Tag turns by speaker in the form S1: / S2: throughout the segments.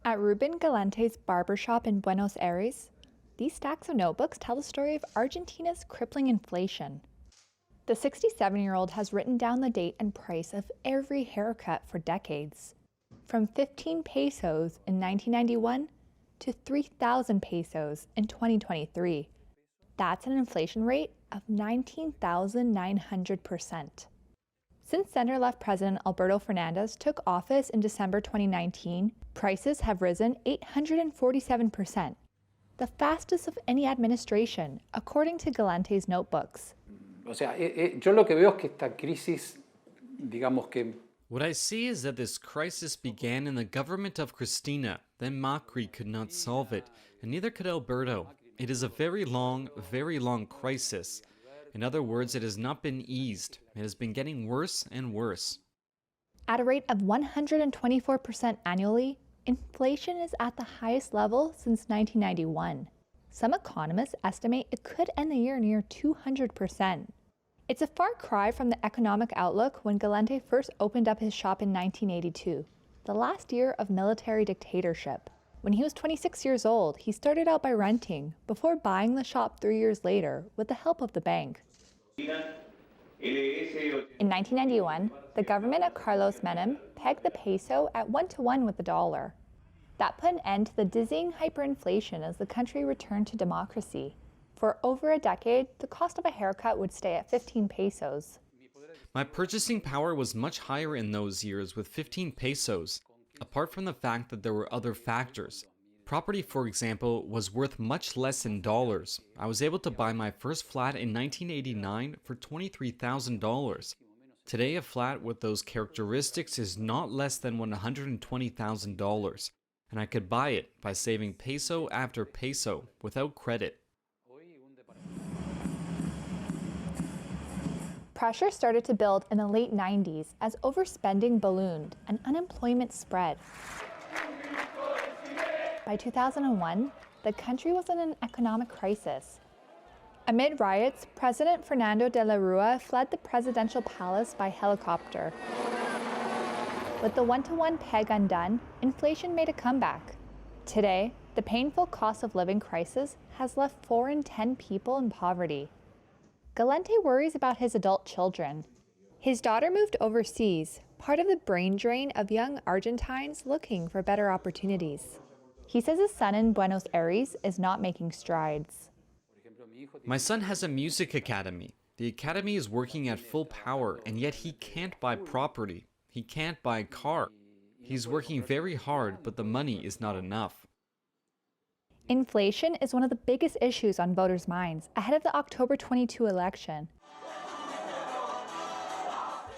S1: At Ruben Galante's barbershop in Buenos Aires, these stacks of notebooks tell the story of Argentina's crippling inflation. The 67-year-old has written down the date and price of every haircut for decades, from 15 pesos in 1991 to 3,000 pesos in 2023. That's an inflation rate of 19,900%. Since center-left President Alberto Fernandez took office in December 2019, prices have risen 847%, the fastest of any administration, according to Galante's notebooks.
S2: What
S3: I see is that this crisis began in the government of Cristina. Then Macri could not solve it, and neither could Alberto. It is a very long crisis. In other words, it has not been eased. It has been getting worse and worse.
S1: At a rate of 124% annually, inflation is at the highest level since 1991. Some economists estimate it could end the year near 200%. It's a far cry from the economic outlook when Galante first opened up his shop in 1982, the last year of military dictatorship. When he was 26 years old, he started out by renting, before buying the shop 3 years later with the help of the bank. In 1991, the government of Carlos Menem pegged the peso at 1-to-1 with the dollar. That put an end to the dizzying hyperinflation as the country returned to democracy. For over a decade, the cost of a haircut would stay at 15 pesos.
S3: My purchasing power was much higher in those years with 15 pesos, apart from the fact that there were other factors. Property, for example, was worth much less in dollars. I was able to buy my first flat in 1989 for $23,000. Today, a flat with those characteristics is not less than $120,000, and I could buy it by saving peso after peso without credit.
S1: Pressure started to build in the late 90s as overspending ballooned and unemployment spread. By 2001, the country was in an economic crisis. Amid riots, President Fernando de la Rúa fled the presidential palace by helicopter. With the 1-to-1 peg undone, inflation made a comeback. Today, the painful cost of living crisis has left 4 in 10 people in poverty. Galante worries about his adult children. His daughter moved overseas, part of the brain drain of young Argentines looking for better opportunities. He says his son in Buenos Aires is not making strides.
S3: My son has a music academy. The academy is working at full power, and yet he can't buy property. He can't buy a car. He's working very hard, but the money is not enough.
S1: Inflation is one of the biggest issues on voters' minds ahead of the October 22 election.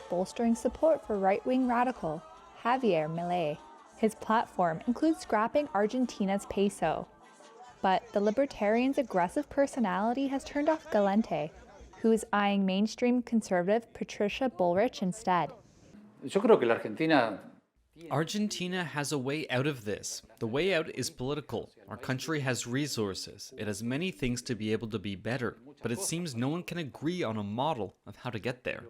S1: Bolstering support for right-wing radical Javier Milei. His platform includes scrapping Argentina's peso. But the libertarian's aggressive personality has turned off Galante, who is eyeing mainstream conservative Patricia Bullrich instead.
S3: Argentina has a way out of this. The way out is political. Our country has resources. It has many things to be able to be better, but it seems no one can agree on a model of how to get there.